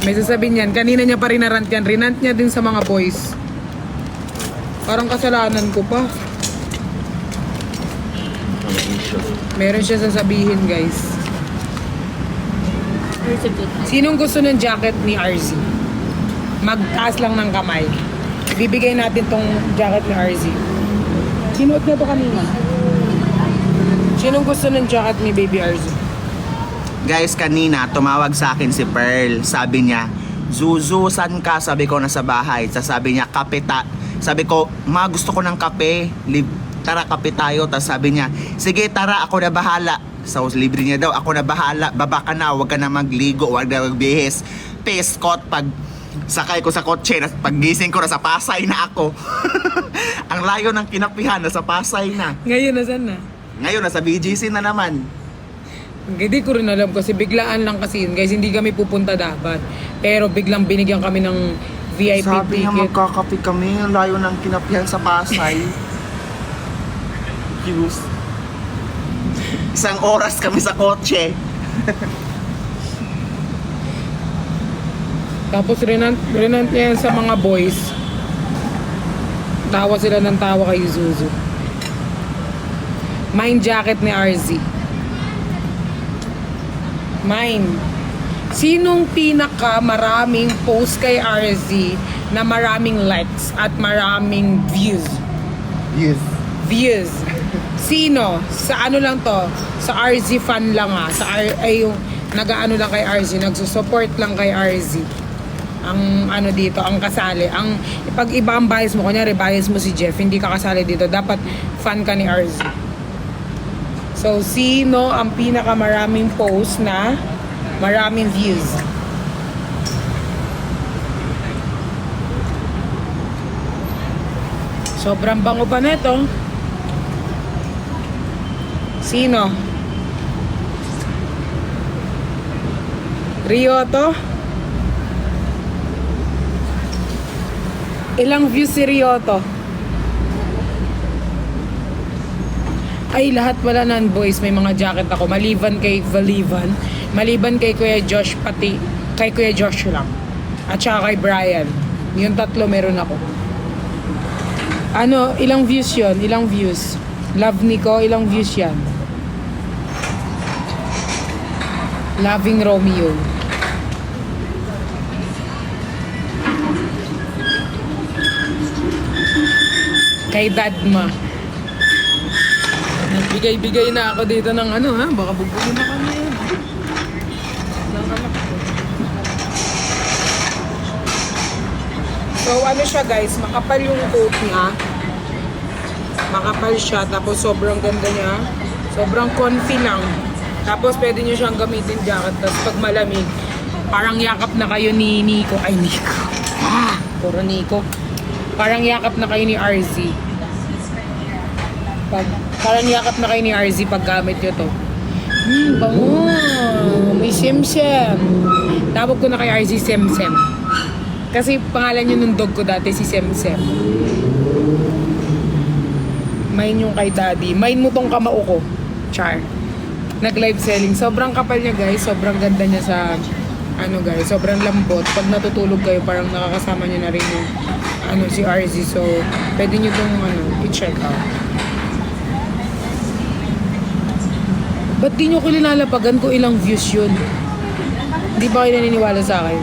May sasabihin yan. Kanina niya pa rinarant yan. Rinant niya din sa mga boys. Parang kasalanan ko pa. Meron siya sasabihin, guys. Sinong gusto ng jacket ni RZ? Magtaas lang ng kamay. Bibigay natin tong jacket ni RZ. Sinuot na to kanina. Sinong gusto ng jacket ni Baby RZ? guys, kanina tumawag sa akin si Pearl. Sabi niya, Zuzu, saan ka? Sabi ko, nasa bahay. Sabi niya, kape Sabi ko, ma, gusto ko ng kape. Tara, kape tayo. Tapos sabi niya, sige, tara, ako na bahala. So, libre niya daw, ako na bahala. Baba ka na, huwag ka na magligo, huwag na magbihis. Peskot, pag sakay ko sa kotse, paggising ko, nasa Pasay na ako. Ang layo ng kinapihan, nasa Pasay na. Ngayon, nasan na? Ngayon, nasa BGC na naman. Hindi ko rin alam kasi biglaan lang kasi yun. Guys, hindi kami pupunta dapat. Pero biglang binigyan kami ng VIP Sabi niya, ticket. magkakape kami. Ang layo ng kinapihan sa Pasay. Diyos. Isang oras kami sa kotse. Tapos rinant niya yan sa mga boys. Tawa sila ng tawa kay Zuzu. Mine jacket ni RZ. Mine. Sinong pinaka maraming post kay RZ na maraming likes at maraming views? Yes. Views. Sino? Sa ano lang to? Sa RZ fan lang ay yung nag-ano lang kay RZ, nagsusupport lang kay RZ. Ang ano dito, ang kasali. Ang pag iba ang bias mo, kunyari bias mo si Jeff, hindi ka kasali dito, dapat fan ka ni RZ. So, sino ang pinakamaraming post na maraming views? Sobrang bango pa neto. Sino? Rio to? Ilang views si Rio to? Ay, lahat wala nan boys. May mga jacket ako. Maliban kay Valivan. Maliban kay Kuya Josh, pati kay Kuya Josh lang. At saka kay Brian. Yung tatlo meron ako. Ano, ilang views yon? Ilang views? Love Nico, ilang views yan? Loving Romeo. Kay Dadma. Nagbigay-bigay na ako dito ng ano ha. Baka bubugin na kami. Ng anak ko. So ano siya guys, makapal yung coat niya. Makapal siya, tapos sobrang ganda niya. Sobrang comfy lang. Tapos pwede nyo siyang gamitin jacket. Tapos pag malamig, parang yakap na kayo ni Nico. Ay, Nico. Puro Nico. Parang yakap na kayo ni RZ. Parang yakap na kayo ni RZ pag gamit nyo to. Bango. May Semsem. Tawag ko na kay RZ Semsem. Kasi pangalan nyo nung dog ko dati si Semsem. Mine yung kay daddy. Mine mo tong kamao ko. Char. Nag-live selling. Sobrang kapal niya guys. Sobrang ganda niya sa ano guys. Sobrang lambot. Pag natutulog kayo, parang nakakasama niyo na rin yung ano si RZ. So, pwede niyo tong ano, i-check out. Ba't di nyo ko linalapagan ko ilang views yun? Di ba kayo naniniwala sa akin?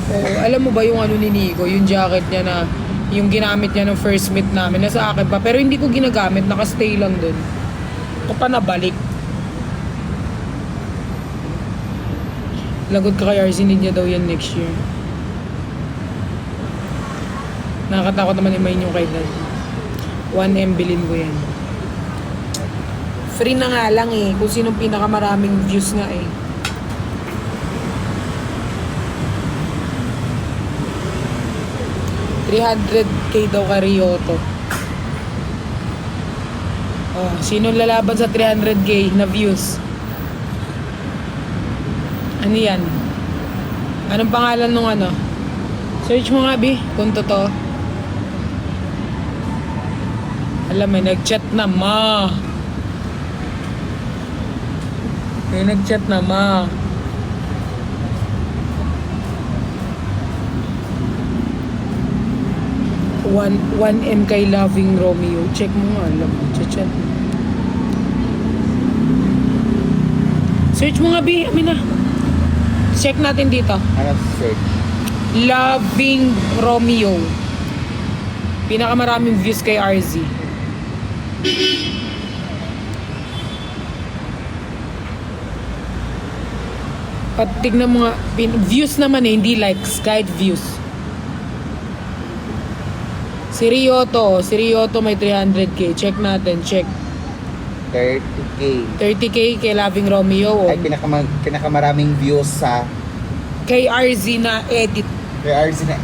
Oo, alam mo ba yung ano ni Nico, yung jacket niya na yung ginamit niya ng first meet namin, nasa akin pa. Pero hindi ko ginagamit, nakastay lang dun. Ako pa nabalik. Lagot ka kay RZ, need niya daw yan next year. Nakakatakot naman i-main yung kay dad. 1M bilin ko yan. Free na nga lang eh. Kung sinong pinakamaraming views nga eh. $300K daw kay Ryoto. Oh, sino lalaban sa 300K na views? Ano yan? Anong pangalan nung ano? Search mo nga, Bi, kung totoo. Alam, may nag-chat na, ma. May nag-chat na, ma. One M kay Loving Romeo. Check mo nga, alam mo. Chat. Search mo nga, Bi. Amina. Check natin dito. Ano search? Loving Romeo. Pinakamaraming views kay RZ. Tignan mo nga, views naman eh, hindi likes, kahit views. Si Ryoto may 300K. Check natin, check. 30K. 30K kay Loving Romeo. Ay, pinakamaraming views sa Kay RZ na edit kay Arzen na.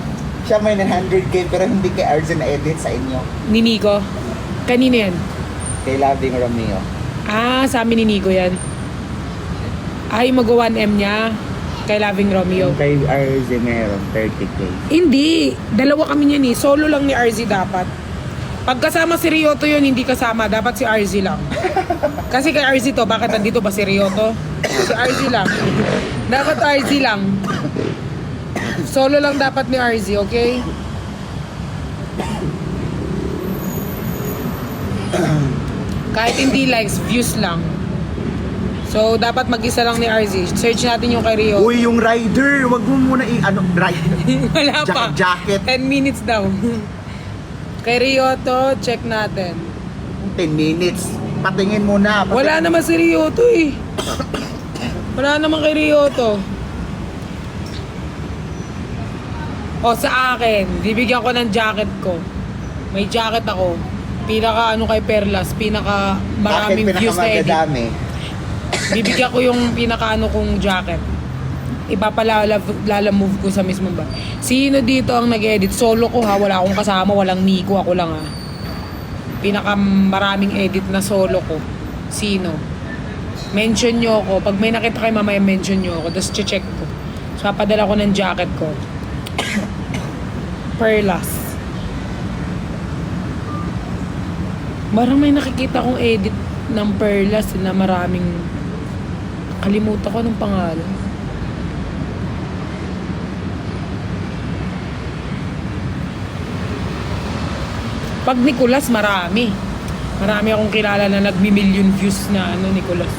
Siya may 900K pero hindi kay Arzen na edit sa inyo. ni Nico. Kanina yan? Kay Loving Romeo. Sa amin ni Nico yan. Ay, mag-1M niya kay Loving Romeo. Yung kay Arzen meron 30K. Hindi. Dalawa kami niyan eh. Solo lang ni RZ dapat. Pag kasama si Ryoto yun, hindi kasama. Dapat si RZ lang. Kasi kay RZ to, bakit nandito ba si Ryoto? Si RZ lang. Dapat RZ lang. Solo lang dapat ni RZ, okay? Kahit hindi likes, views lang. So, dapat mag-isa lang ni RZ. Search natin yung kay Ryoto. Uy, yung rider! Wag mo muna rider. Wala pa. Jacket. 10 minutes daw. Kay Ryoto, check natin. 10 minutes. Patingin muna. Wala naman si Ryoto eh. Wala naman kay Ryoto. O, sa akin, bibigyan ko ng jacket ko. May jacket ako. Pinaka ano kay Perlas, pinaka maraming views na edit. Bibigyan ko yung pinaka ano kong jacket. Ipapalalamove ko sa mismo ba. Sino dito ang nag-edit? Solo ko ha, wala akong kasama, walang Nico, ako lang ha. Pinaka maraming edit na solo ko. Sino? Mention nyo ako. Pag may nakita kayo mamaya, mention nyo ako. Tapos check ko. So, papadala ko ng jacket ko. Perlas. Marang may nakikita kong edit ng Perlas na maraming... Kalimutan ko ng pangalan. Pag Nicolas, marami. Marami akong kilala na nagmi-million views na ano, Nicolas.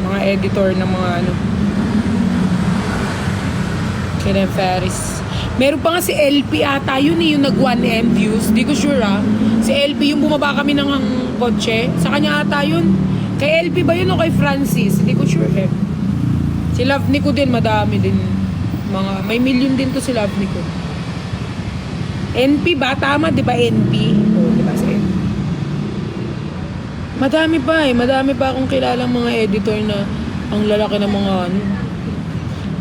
Mga editor ng mga ano. Kenneth Ferris. Meron pa nga si LP ata, yun eh, yung nag 1M views. Di ko sure ah. Si LP, yung bumaba kami ng kotse. Sa kanya ata yun. Kay LP ba yun o kay Francis? Hindi ko sure eh. Si Love Nico din, madami din. May million din to si Love Nico. NP ba? Tama, di ba NP? Oo, di ba si NP? Madami pa eh. Madami pa akong kilalang mga editor na ang lalaki ng mga ano.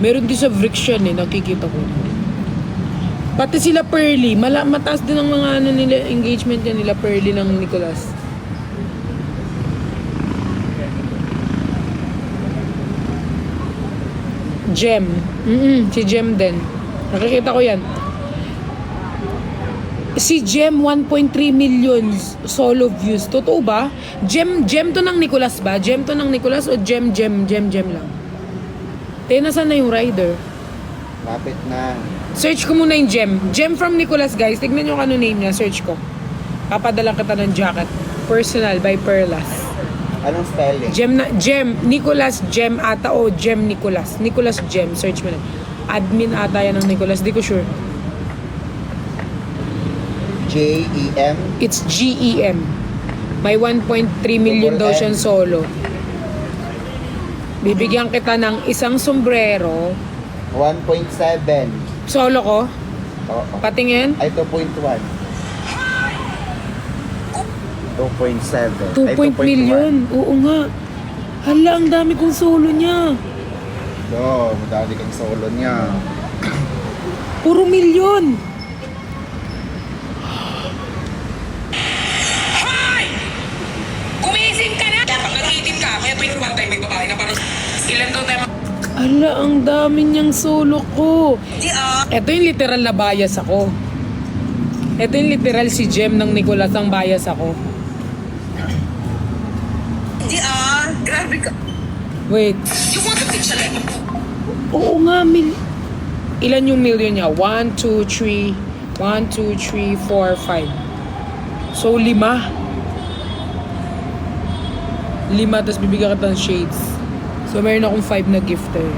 Meron din sa Vriction eh, nakikita ko. Pati sila Pearly. Mataas din ang mga ano nila, engagement yan nila Pearly ng Nicolas. Gem. Si Gem din. Nakikita ko yan. Si Gem, 1.3 million solo views. Totoo ba? Gem to ng Nicolas ba? Gem to ng Nicolas o Gem lang? Nasaan na yung rider? Lapit na. Search ko muna yung Gem. Gem from Nicolas, guys. Tignan nyo kung ano name niya. Search ko. Papadala kita ng jacket. Personal by Perlas. Anong spelling? Gem. Nicolas Gem ata o Gem Nicolas. Nicolas Gem. Search mo na. Admin ata yan ng Nicolas. Di ko sure. J-E-M? It's G-E-M. May 1.3 million daw siyang solo. Bibigyan kita ng isang sombrero. 1.7. Solo ko? Oo. Patingin? Ay, 2.1. 2.7. 2 million. Oo nga. Hala, ang dami kong solo niya. Do, madali kang solo niya. Puro milyon. Gumising ka na! Pag nag-itim ka, kaya tuwing one time may babae na parang ilan daw tayo Ala, ang dami niyang solo ko. Ito yung literal na bias ako. Ito yung literal si Jem ng Nicolas ang bias ako. grabe ka. Wait. You want to teach a like Oo nga, ilan yung million niya? 1, 2, 3. 1, 2, 3, 4, 5. So, 5. 5, tapos bibigyan ka ng shades. So, meron akong 5 na gift eh.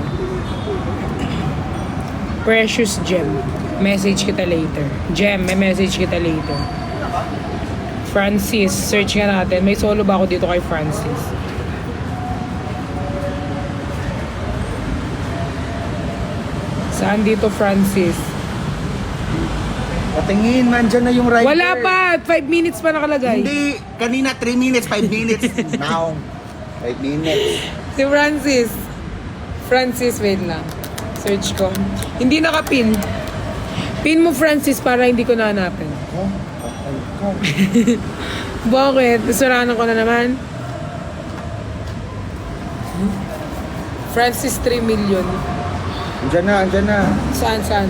Precious Gem. Message kita later. Gem, may message kita later. Francis, search nga natin. May solo ba ako dito kay Francis? Saan dito, Francis? Patingin, nandyan na yung rider. Wala pa! 5 minutes pa nakalagay. Hindi, kanina 3 minutes, 5 minutes. Now, 5 minutes. Si Francis. Francis, wait lang. Search ko. Hindi nakapin. Pin mo, Francis, para hindi ko nahanapin. Oh, patay ka. Bakit? Nasuranan ko na naman. Francis, 3 million. Andyan na, andyan na. Saan, saan?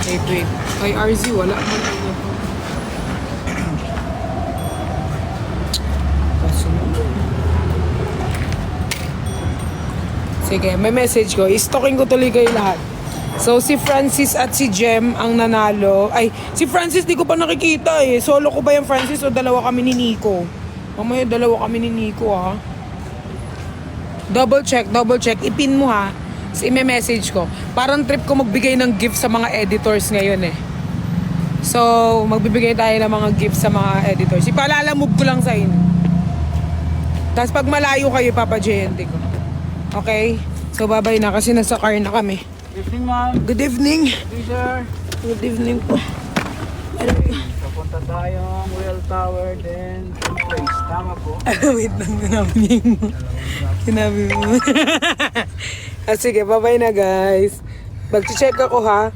Wait. Kay RZ, wala. Sige, may message ko. I-stalking ko tuloy kayo lahat. So, si Francis at si Jem ang nanalo. Ay, si Francis di ko pa nakikita eh. Solo ko ba yung Francis o dalawa kami ni Nico? Mamaya dalawa kami ni Nico ha. Double check. Ipin mo ha. So, i-message ko. Parang trip ko magbigay ng gift sa mga editors ngayon eh. So, magbibigay tayo ng mga gift sa mga editors. Ipalalamove ko lang sa inyo. Tapos pag malayo kayo, papa-JNT ko. Okay? So, bye-bye na kasi nasa car na kami. Good evening, ma'am. Good evening. Sir. Good evening po. Papunta tayong Well Tower, then place. Tama po. Wait lang, sinabi mo. Sige, bye-bye na guys. Mag-check ako ha.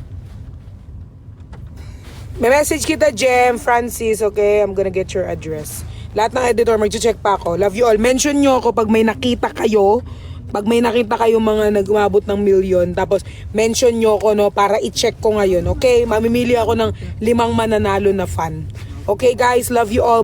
May message kita, Jem, Francis, okay? I'm gonna get your address. Lahat ng editor, mag-check pa ako. Love you all. Mention nyo ako pag may nakita kayo. Pag may nakita kayo mga nag-umabot ng milyon, tapos mention nyo ako no, para i-check ko ngayon, okay? Mamimili ako ng 5 mananalo na fan. Okay guys, love you all.